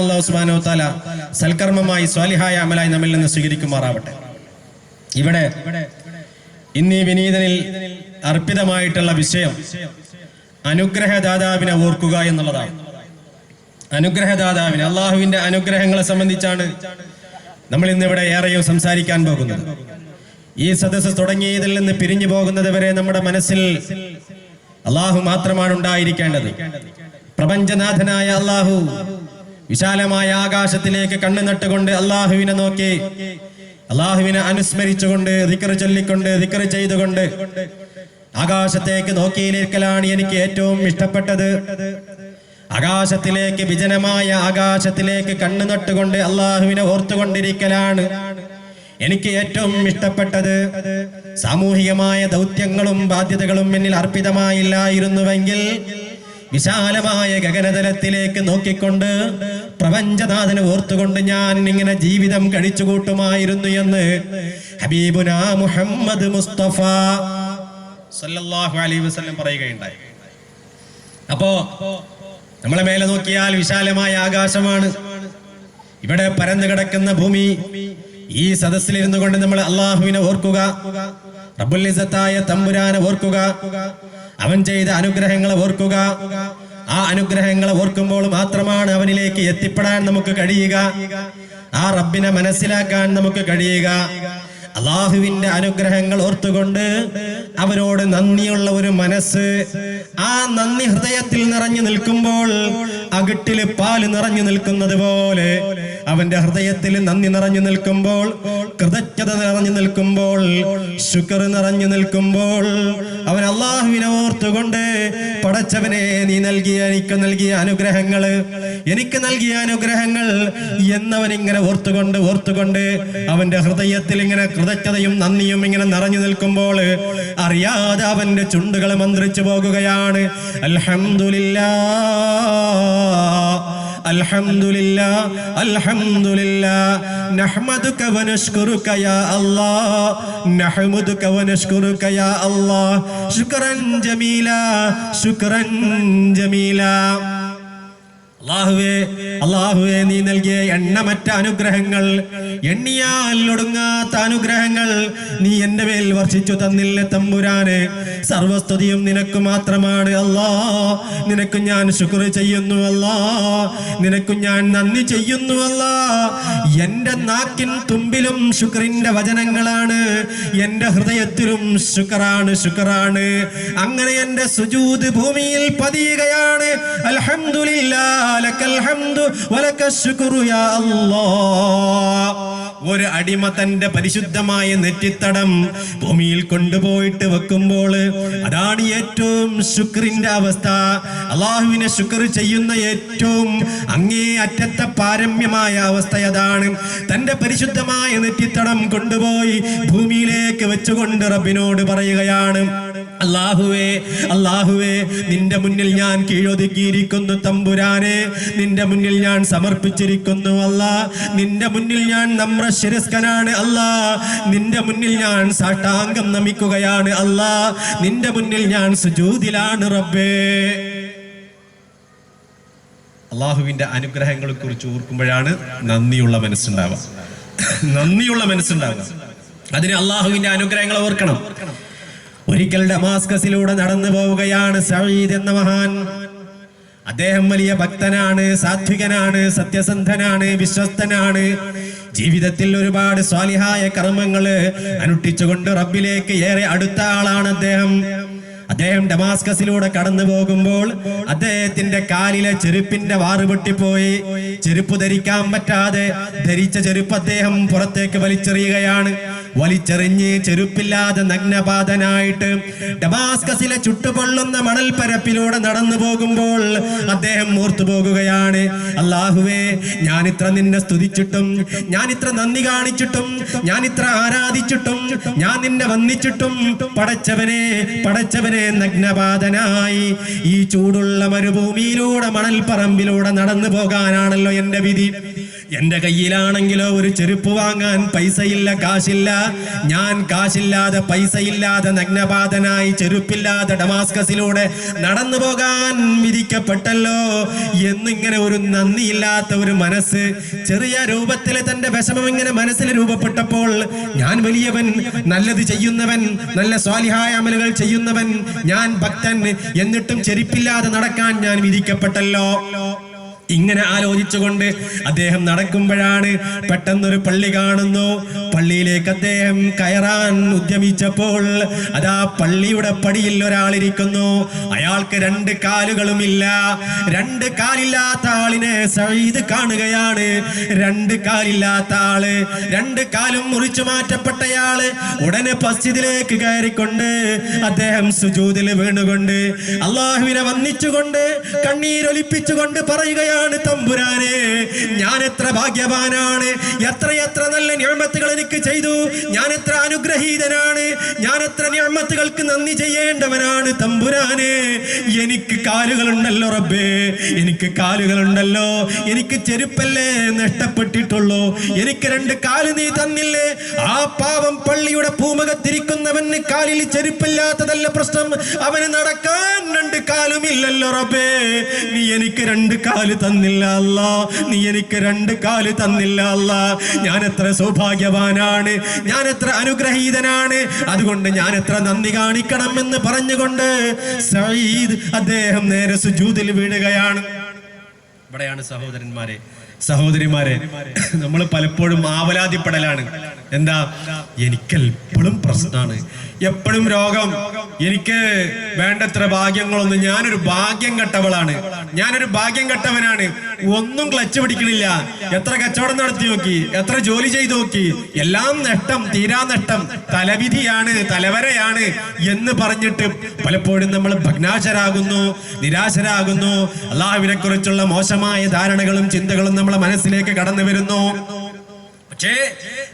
അല്ലാഹു സുബ്ഹാനഹു വ തആല സൽക്കർമ്മമായി സ്വാലിഹായ അമലായി നമ്മിൽ നിന്ന് സ്വീകരിക്കുമാറാവട്ടെ. ഇവിടെ ഇന്നീ വിനീതനിൽ അർപ്പിതമായിട്ടുള്ള വിഷയം അനുഗ്രഹദാതാവിനെ ഓർക്കുക എന്നുള്ളതാണ്. അനുഗ്രഹദാതാവിനെ, അള്ളാഹുവിന്റെ അനുഗ്രഹങ്ങളെ സംബന്ധിച്ചാണ് നമ്മൾ ഇന്നിവിടെ ഏറെയും സംസാരിക്കാൻ പോകുന്നത്. ഈ സദസ്സ് തുടങ്ങിയതിൽ നിന്ന് പിരിഞ്ഞു പോകുന്നത് വരെ നമ്മുടെ മനസ്സിൽ അള്ളാഹു മാത്രമാണ് ഉണ്ടായിരിക്കേണ്ടത്. പ്രപഞ്ചനാഥനായ അള്ളാഹു വിശാലമായ ആകാശത്തിലേക്ക് കണ്ണു നട്ടുകൊണ്ട് അള്ളാഹുവിനെ നോക്കി, അള്ളാഹുവിനെ അനുസ്മരിച്ചുകൊണ്ട്, ദിക്ർ ചൊല്ലിക്കൊണ്ട്, ദിക്ർ ചെയ്തുകൊണ്ട് ആകാശത്തേക്ക് നോക്കിയിരിക്കലാണ് എനിക്ക് ഏറ്റവും ഇഷ്ടപ്പെട്ടത്. ആകാശത്തിലേക്ക്, വിജനമായ ആകാശത്തിലേക്ക് കണ്ണു നട്ടുകൊണ്ട് അള്ളാഹുവിനെ ഓർത്തുകൊണ്ടിരിക്കലാണ് എനിക്ക് ഏറ്റവും ഇഷ്ടപ്പെട്ടത്. സാമൂഹികമായ ദൗത്യങ്ങളും ബാധ്യതകളും എന്നിൽ അർപ്പിതമായില്ലായിരുന്നുവെങ്കിൽ വിശാലമായ ഗഗനതലത്തിലേക്ക് നോക്കിക്കൊണ്ട് പ്രപഞ്ചനാഥനെ ഓർത്തുകൊണ്ട് ഞാൻ ഇങ്ങനെ ജീവിതം കഴിച്ചുകൂട്ടുമായിരുന്നു എന്ന് ഹബീബുനാ മുഹമ്മദ് മുസ്തഫ സല്ലല്ലാഹു അലൈഹി വസല്ലം പറയുകയുണ്ടായി. അപ്പോ നമ്മളെ മേലെ നോക്കിയാൽ വിശാലമായ ആകാശമാണ്, ഇവിടെ പരന്നു കിടക്കുന്ന ഭൂമി. ഈ സദസ്സിലിരുന്നു കൊണ്ട് നമ്മൾ അള്ളാഹുവിനെ ഓർക്കുക, റബ്ബുൽ ഇസ്സത്തായ തമ്പുരാനെ ഓർക്കുക, അവൻ ചെയ്ത അനുഗ്രഹങ്ങളെ ഓർക്കുക. ആ അനുഗ്രഹങ്ങളെ ഓർക്കുമ്പോൾ മാത്രമാണ് അവനിലേക്ക് എത്തിപ്പെടാൻ നമുക്ക് കഴിയുക, ആ റബ്ബിനെ മനസ്സിലാക്കാൻ നമുക്ക് കഴിയുക. അള്ളാഹുവിന്റെ അനുഗ്രഹങ്ങൾ ഓർത്തുകൊണ്ട് അവരോട് നന്ദിയുള്ള ഒരു മനസ്സ്, ആ നന്ദി ഹൃദയത്തിൽ നിറഞ്ഞു നിൽക്കുമ്പോൾ അകിട്ടില് പാല് നിറഞ്ഞു നിൽക്കുന്നത് പോലെ അവന്റെ ഹൃദയത്തിൽ നന്ദി നിറഞ്ഞു നിൽക്കുമ്പോൾ, കൃതജ്ഞത നിറഞ്ഞു നിൽക്കുമ്പോൾ, ശുക്ർ നിറഞ്ഞു നിൽക്കുമ്പോൾ അവൻ അള്ളാഹുവിനെ ഓർത്തുകൊണ്ട് പടച്ചവനെ നീ എനിക്ക് നൽകിയ അനുഗ്രഹങ്ങള്, എനിക്ക് നൽകിയ അനുഗ്രഹങ്ങൾ എന്നവൻ ഇങ്ങനെ ഓർത്തുകൊണ്ട് അവന്റെ ഹൃദയത്തിൽ ഇങ്ങനെ കൃതജ്ഞതയും നന്ദിയും ഇങ്ങനെ നിറഞ്ഞു നിൽക്കുമ്പോൾ അറിയാതെ അവന്റെ ചുണ്ടുകൾ മന്ത്രിച്ചു പോകുകയാണ്. അൽഹംദുലില്ലാ അൽഹംദുലില്ലാ നഹ്മദുക വനശ്കുറുക യാ അല്ലാഹ്, നഹ്മദുക വനശ്കുറുക യാ അല്ലാഹ്, ശുക്രൻ ജമീലാ, ശുക്രൻ ജമീലാ. അല്ലാഹുവേ നീ നൽകിയ എണ്ണമറ്റ അനുഗ്രഹങ്ങൾ, എണ്ണിയാൽ ഒടുങ്ങാത്ത അനുഗ്രഹങ്ങൾ നീ എന്റെ മേൽ വർഷിച്ചു തന്നില്ല തമ്പുരാനെ. സർവസ്തുതിയും നിനക്ക് മാത്രമാണ് അല്ലാഹ്. നിനക്ക് ഞാൻ ശുക്ർ ചെയ്യുന്നു അല്ലാഹ്, നിനക്ക് ഞാൻ നന്ദി ചെയ്യുന്നു അല്ലാഹ്. എന്റെ നാക്കിൻ തുമ്പിലും ശുക്രിന്റെ വചനങ്ങളാണ്, എന്റെ ഹൃദയത്തിലും ശുക്റാണ്. അങ്ങനെ എന്റെ സുജൂദ് ഭൂമിയിൽ പതിയുകയാണ്. അൽഹംദുലില്ലാഹ് ലക്കൽ ഹംദു വലക്കൽ ശുക്റു യാ അല്ലാഹ്. ഒരു അടിമ തന്റെ പരിശുദ്ധമായ നെറ്റിത്തടം ഭൂമിയിൽ കൊണ്ടുപോയിട്ട് വെക്കുമ്പോൾ അതാണ് ഏറ്റവും ശുക്രിന്റെ അവസ്ഥ. അള്ളാഹുവിനെ ശുക്ർ ചെയ്യുന്ന ഏറ്റവും അങ്ങേ അറ്റത്തെ പാരമ്യമായ അവസ്ഥ അതാണ്. തന്റെ പരിശുദ്ധമായ നെറ്റിത്തടം കൊണ്ടുപോയി ഭൂമിയിലേക്ക് വെച്ചുകൊണ്ട് റബ്ബിനോട് പറയുകയാണ്, അല്ലാഹുവേ നിന്റെ മുന്നിൽ ഞാൻ കീഴൊതുക്കിയിരിക്കുന്നു തമ്പുരാനെ, നിന്റെ മുന്നിൽ ഞാൻ സമർപ്പിച്ചിരിക്കുന്നു അല്ലാഹ്, നിന്റെ മുന്നിൽ ഞാൻ നമ്രശിരസ്കനാണ് അല്ലാഹ്, നിന്റെ മുന്നിൽ ഞാൻ സാഷ്ടാംഗം നമിക്കുകയാണ് അല്ലാഹ്, നിന്റെ മുന്നിൽ ഞാൻ സുജൂദിലാണ് റബ്ബേ. അള്ളാഹുവിന്റെ അനുഗ്രഹങ്ങളെ കുറിച്ച് ഓർക്കുമ്പോഴാണ് നന്ദിയുള്ള മനസ്സുണ്ടാവുക. അതിന് അള്ളാഹുവിന്റെ അനുഗ്രഹങ്ങളെ ഓർക്കണം. ഒരിക്കൽ ഡമാസ്കസിലൂടെ നടന്നു പോവുകയാണ് സഈദ് എന്ന മഹാൻ. അദ്ദേഹം വലിയ ഭക്തനാണ്, സാത്വികനാണ്, സത്യസന്ധനാണ്, വിശ്വസ്തനാണ്. ജീവിതത്തിൽ ഒരുപാട് സ്വാലിഹായ കർമ്മങ്ങള് അനുഷ്ഠിച്ചുകൊണ്ട് റബ്ബിലേക്ക് ഏറെ അടുത്ത ആളാണ് അദ്ദേഹം. ഡമാസ്കസിലൂടെ കടന്നു പോകുമ്പോൾ അദ്ദേഹത്തിന്റെ കാലിലെ ചെരുപ്പിന്റെ വാറ് പൊട്ടിപ്പോയി. ചെരുപ്പ് ധരിക്കാൻ പറ്റാതെ ധരിച്ച ചെരുപ്പ് അദ്ദേഹം പുറത്തേക്ക് വലിച്ചെറിയുകയാണ്. വലിച്ചെറിഞ്ഞ് ചെരുപ്പില്ലാതെ നഗ്നപാതനായിട്ട് ഡമാസ്കസിലെ ചുട്ടുപൊള്ളുന്ന മണൽപ്പരപ്പിലൂടെ നടന്നു പോകുമ്പോൾ അദ്ദേഹം ഓർത്തു പോകുകയാണ്, അല്ലാഹുവേ ഞാൻ ഇത്ര നിന്നെ സ്തുതിച്ചിട്ടും, ഞാൻ ഇത്ര നന്ദി കാണിച്ചിട്ടും, ഞാൻ ഇത്ര ആരാധിച്ചിട്ടും, ഞാൻ നിന്നെ വന്ദിച്ചിട്ടും പടച്ചവനെ നഗ്നപാതനായി ഈ ചൂടുള്ള മരുഭൂമിയിലൂടെ മണൽപ്പറമ്പിലൂടെ നടന്നു പോകാനാണല്ലോ എന്റെ വിധി. എന്റെ കയ്യിലാണെങ്കിലോ ഒരു ചെരുപ്പ് വാങ്ങാൻ പൈസയില്ല, കാശില്ല. ഞാൻ കാശില്ലാതെ പൈസയില്ലാതെ നഗ്നപാതനായി ചെരുപ്പില്ലാതെ ഡമാസ്കസിലൂടെ നടന്നു പോകാൻ വിധിക്കപ്പെട്ടല്ലോ എന്നിങ്ങനെ ഒരു നന്ദിയില്ലാത്ത ഒരു മനസ്സ്, ചെറിയ രൂപത്തിൽ തന്റെ വിഷമം ഇങ്ങനെ മനസ്സിൽ രൂപപ്പെട്ടപ്പോൾ, ഞാൻ വലിയവൻ, നല്ലത് ചെയ്യുന്നവൻ, നല്ല സ്വാലിഹായ അമലുകൾ ചെയ്യുന്നവൻ, ഞാൻ ഭക്തൻ, എന്നിട്ടും ചെരുപ്പില്ലാതെ നടക്കാൻ ഞാൻ വിധിക്കപ്പെട്ടല്ലോ. ഇങ്ങനെ ആലോചിച്ചുകൊണ്ട് അദ്ദേഹം നടക്കുമ്പോഴാണ് പെട്ടെന്നൊരു പള്ളി കാണുന്നു. പള്ളിയിലേക്ക് അദ്ദേഹം കയറാൻ ഉദ്യമിച്ചപ്പോൾ അതാ പള്ളിയുടെ പടിയിൽ ഒരാളിരിക്കുന്നു. അയാൾക്ക് 2 കാലുകളുമില്ല. 2 കാലില്ലാത്ത ആളിനെ സഈദ് കാണുകയാണ്. 2 കാലില്ലാത്ത ആള്, 2 കാലും മുറിച്ചു മാറ്റപ്പെട്ടയാള് ഉടനെ മസ്ജിദിലേക്ക് കയറിക്കൊണ്ട് അദ്ദേഹം സുജൂദിൽ വീണുകൊണ്ട് അള്ളാഹുവിനെ വന്ദിച്ചുകൊണ്ട് കണ്ണീരൊലിപ്പിച്ചുകൊണ്ട് പറയുകയാണ്, തമ്പുരാനെ, ഞാൻ എത്ര ഭാഗ്യവാനാണ്, എത്ര നല്ല നിഅമത്തുകൾ എനിക്ക് ചെയ്തു, ഞാൻ എത്ര അനുഗ്രഹീതനാണ്, ഞാൻ എത്ര നിഅമത്തുകൾക്ക് നന്ദി ചെയ്യേണ്ടവനാണ് തമ്പുരാനെ. എനിക്ക് കാലുകളുണ്ടല്ലോ റബ്ബേ, എനിക്ക് കാലുകളുണ്ടല്ലോ, എനിക്ക് ചെരുപ്പല്ലേ നഷ്ടപ്പെട്ടിട്ടുള്ളൂ, എനിക്ക് 2 കാല് നീ തന്നില്ലേ. ആ പാവം പള്ളിയുടെ പൂമുഖത്തിരിക്കുന്നവന് കാലിൽ ചെരുപ്പില്ലാത്തതല്ല പ്രശ്നം, അവന് നടക്കാൻ 2 കാലുമില്ലല്ലോ റബ്ബേ. നീ എനിക്ക് 2 കാല് തന്നില്ല അല്ലാ, നീ എനിക്ക് 2 കാല് തന്നില്ല അല്ലാ. ഞാൻ എത്ര സൗഭാഗ്യവാനാണ്, ഞാൻ എത്ര അനുഗ്രഹീതനാണ്, അതുകൊണ്ട് ഞാൻ എത്ര നന്ദി കാണിക്കണം എന്ന് പറഞ്ഞുകൊണ്ട് സഈദ് അദ്ദേഹം നേരെ സുജൂദിൽ വീഴുകയാണ്. ഇവിടെയാണ് സഹോദരിമാരെ നമ്മൾ പലപ്പോഴും ആവലാതിപ്പെടലാണ്. എന്താ, എനിക്കെപ്പോഴും പ്രശ്നമാണ്, എപ്പോഴും രോഗം, എനിക്ക് വേണ്ടത്ര ഭാഗ്യങ്ങളൊന്നും, ഞാനൊരു ഭാഗ്യം കെട്ടവളാണ്, ഞാനൊരു ഭാഗ്യം കെട്ടവനാണ്, ഒന്നും ക്ലച്ച് പിടിക്കണില്ല, എത്ര കച്ചവടം നടത്തി നോക്കി, എത്ര ജോലി ചെയ്തു നോക്കി, എല്ലാം നഷ്ടം, തീരാ നഷ്ടം, തലവിധിയാണ്, തലവരയാണ് എന്ന് പറഞ്ഞിട്ട് പലപ്പോഴും നമ്മൾ ഭഗ്നാശരാകുന്നു, നിരാശരാകുന്നു. അള്ളാഹുവിനെ കുറിച്ചുള്ള മോശമായ ധാരണകളും ചിന്തകളും നമ്മളെ മനസ്സിലേക്ക് കടന്നു വരുന്നു. പക്ഷേ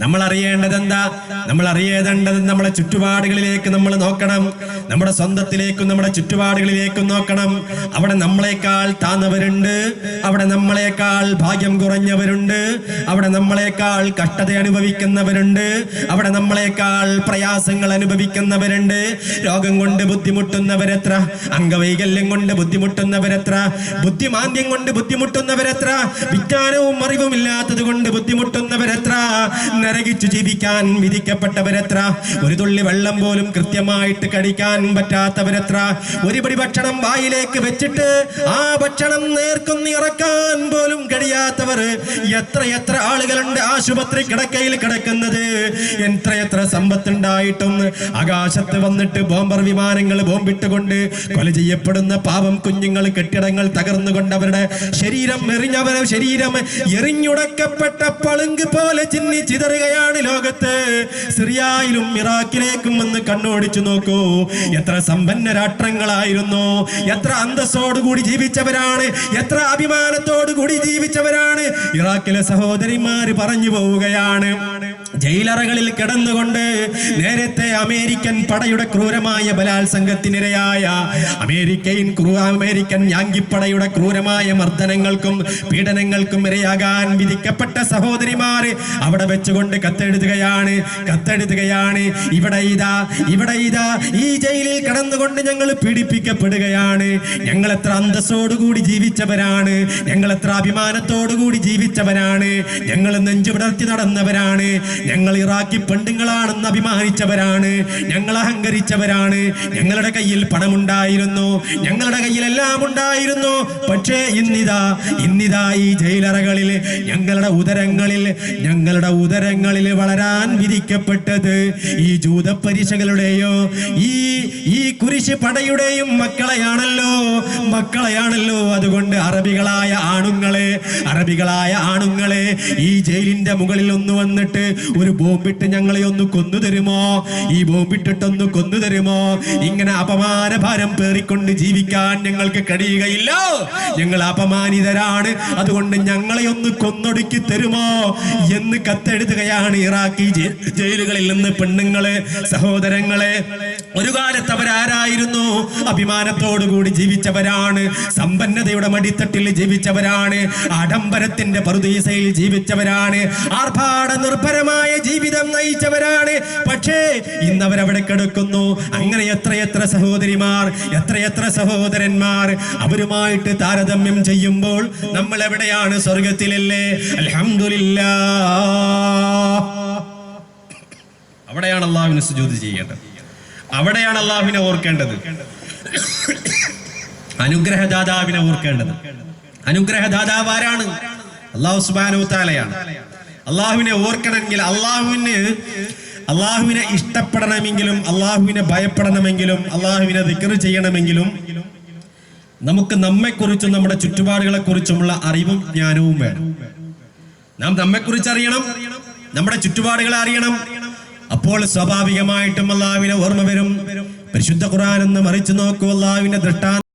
നമ്മൾ അറിയേണ്ടത് എന്താ? നമ്മൾ അറിയേണ്ടത് നമ്മളെ ചുറ്റുപാടുകളിലേക്ക് നമ്മൾ നോക്കണം. നമ്മുടെ സ്വന്തത്തിലേക്കും നമ്മുടെ ചുറ്റുപാടുകളിലേക്കും നോക്കണം. അവിടെ നമ്മളെക്കാൾ താന്നവരുണ്ട്, അവിടെ നമ്മളെക്കാൾ ഭാഗ്യം കുറഞ്ഞവരുണ്ട്, അവിടെ നമ്മളെക്കാൾ കഷ്ടത അനുഭവിക്കുന്നവരുണ്ട്, അവിടെ നമ്മളെക്കാൾ പ്രയാസങ്ങൾ അനുഭവിക്കുന്നവരുണ്ട്. രോഗം കൊണ്ട് ബുദ്ധിമുട്ടുന്നവരെത്ര, അംഗവൈകല്യം കൊണ്ട് ബുദ്ധിമുട്ടുന്നവരെത്ര, ബുദ്ധിമാന്ദ്യം കൊണ്ട് ബുദ്ധിമുട്ടുന്നവരെത്ര, വിജ്ഞാനവും അറിവും ഇല്ലാത്തത് കൊണ്ട് ബുദ്ധിമുട്ടുന്നവരെത്ര, നരകിച്ചു ജീവിക്കാൻ വിധിക്കപ്പെട്ടവരെത്ര, ഒരു തുള്ളി വെള്ളം പോലും കൃത്യമായിട്ട് കഴിക്കാൻ പറ്റാത്തവരെത്ര, ഒരു പിടി ഭക്ഷണം വായിലേക്ക് വെച്ചിട്ട് ആ ഭക്ഷണം നേർക്കൊന്ന് ഇറക്കാൻ പോലും കഴിയാത്തവർ എത്ര ആളുകളുണ്ട് ആശുപത്രി കിടക്കയിൽ കിടക്കുന്നത്. എത്ര സമ്പത്തുണ്ടായിട്ടും ആകാശത്ത് വന്നിട്ട് ബോംബർ വിമാനങ്ങൾ ബോംബിട്ടുകൊണ്ട് കൊല ചെയ്യപ്പെടുന്ന പാവം കുഞ്ഞുങ്ങൾ, കെട്ടിടങ്ങൾ തകർന്നുകൊണ്ട് അവരുടെ ശരീരം എറിഞ്ഞുടക്കപ്പെട്ട പളുങ്ക് പോലെ ചിന്നി ചിതറുകയാണ് ലോകത്ത്. സിറിയയിലും ഇറാഖിലേക്കും ഒന്ന് കണ്ണോടിച്ചു നോക്കൂ. എത്ര സമ്പന്ന രാഷ്ട്രങ്ങളായിരുന്നു, എത്ര അന്തസ്സോടുകൂടി ജീവിച്ചവരാണ്, എത്ര അഭിമാനത്തോടുകൂടി ജീവിച്ചവരാണ്. ഇറാഖിലെ സഹോദരിമാര് പറഞ്ഞു പോവുകയാണ്, ജയിലറകളിൽ കിടന്നുകൊണ്ട് നേരത്തെ അമേരിക്കൻ പടയുടെ ക്രൂരമായ ബലാത്സംഗത്തിനിരയായ അമേരിക്കൻ യാങ്കിപ്പടയുടെ ക്രൂരമായ മർദ്ദനങ്ങൾക്കും പീഡനങ്ങൾക്കും ഇരയാകാൻ വിധിക്കപ്പെട്ട സഹോദരിമാര് അവിടെ വെച്ചുകൊണ്ട് കത്തെഴുതുകയാണ്. ഇവിടെ ഇതാ ഈ ജയിലിൽ കടന്നുകൊണ്ട് ഞങ്ങൾ പീഡിപ്പിക്കപ്പെടുകയാണ്. ഞങ്ങൾ എത്ര അന്തസ്സോടുകൂടി ജീവിച്ചവരാണ്, ഞങ്ങൾ എത്ര അഭിമാനത്തോടുകൂടി ജീവിച്ചവരാണ്, ഞങ്ങൾ നെഞ്ചു വിടർത്തി നടന്നവരാണ്, ഞങ്ങൾ ഇറാഖി പെണ്ണുങ്ങളാണെന്ന് അഭിമാനിച്ചവരാണ്, ഞങ്ങൾ അഹങ്കരിച്ചവരാണ്, ഞങ്ങളുടെ കയ്യിൽ പണമുണ്ടായിരുന്നു, ഞങ്ങളുടെ കയ്യിൽ എല്ലാം ഉണ്ടായിരുന്നു. പക്ഷേ ഇന്നിതാ ഈ ജയിലറകളിൽ ഞങ്ങളുടെ ഉദരങ്ങളിൽ വളരാൻ വിധിക്കപ്പെട്ടത് ഈ ജൂതപ്പരിശകളുടെയോ ഈ കുരിശ് പടയുടെയും മക്കളെയാണല്ലോ. അതുകൊണ്ട് അറബികളായ ആണുങ്ങളെ ഈ ജയിലിന്റെ മുകളിൽ ഒന്ന് വന്നിട്ട് ഒരു ബോംബിട്ട് ഞങ്ങളെ ഒന്ന് കൊന്നു തരുമോ, ഈ ബോംബിട്ടിട്ടൊന്ന് കൊന്നു തരുമോ? ഇങ്ങനെ അപമാനഭാരം പേറിക്കൊണ്ട് ജീവിക്കാൻ ഞങ്ങൾക്ക് കഴിയുകയില്ല, ഞങ്ങൾ അപമാനിതരാണ്, അതുകൊണ്ട് ഞങ്ങളെ ഒന്ന് കൊന്നൊടുക്കി തരുമോ എന്ന് കത്തെഴുതുകയാണ് ഇറാഖി ജയിലുകളിൽ നിന്ന് പെണ്ണുങ്ങളെ, സഹോദരങ്ങളെ. ഒരു കാലത്ത് അവരാരായിരുന്നു? അഭിമാനത്തോടുകൂടി ജീവിച്ചവരാണ്, സമ്പന്നതയുടെ മടിത്തട്ടിൽ ജീവിച്ചവരാണ്, ആഡംബരത്തിന്റെ പറുദീസയിൽ ജീവിച്ചവരാണ്, ആർഭാട നിർഭരമായ ജീവിതം നയിച്ചവരാണ്. പക്ഷേ ഇന്ന് അവരവിടെ കിടക്കുന്നു. അങ്ങനെ എത്രയെത്ര സഹോദരിമാർ, എത്രയെത്ര സഹോദരന്മാർ. അവരുമായിട്ട് താരതമ്യം ചെയ്യുമ്പോൾ നമ്മൾ എവിടെയാണ്? സ്വർഗത്തിലല്ലേ? അൽഹംദുലില്ലാഹ്. അവിടെയാണ് അള്ളാഹുവിനെ സുജൂദ് ചെയ്യേണ്ടത്, അവിടെയാണ് അള്ളാഹുവിനെ ഓർക്കേണ്ടത്, അനുഗ്രഹദാതാവിനെ ഓർക്കേണ്ടത്. അനുഗ്രഹദാതാവ് ആരാണ്? അല്ലാഹു സുബ്ഹാനഹു വ തആലയാണ്. അള്ളാഹുവിനെ ഓർക്കണമെങ്കിൽ, അള്ളാഹുവിനെ ഇഷ്ടപ്പെടണമെങ്കിലും, അള്ളാഹുവിനെ ഭയപ്പെടണമെങ്കിലും, അള്ളാഹുവിനെ ദിക്ർ ചെയ്യണമെങ്കിലും നമുക്ക് നമ്മെക്കുറിച്ചും നമ്മുടെ ചുറ്റുപാടുകളെ കുറിച്ചുമുള്ള അറിവും ജ്ഞാനവും വേണം. നാം നമ്മെക്കുറിച്ച് അറിയണം, നമ്മുടെ ചുറ്റുപാടുകളെ അറിയണം. അപ്പോൾ സ്വാഭാവികമായിട്ടും അള്ളാഹുവിനെ ഓർമ്മ വരും. പരിശുദ്ധ ഖുർആൻ എന്ന് മറിച്ചു നോക്കൂ, അള്ളാഹുവിന്റെ ദൃഷ്ടാന്തം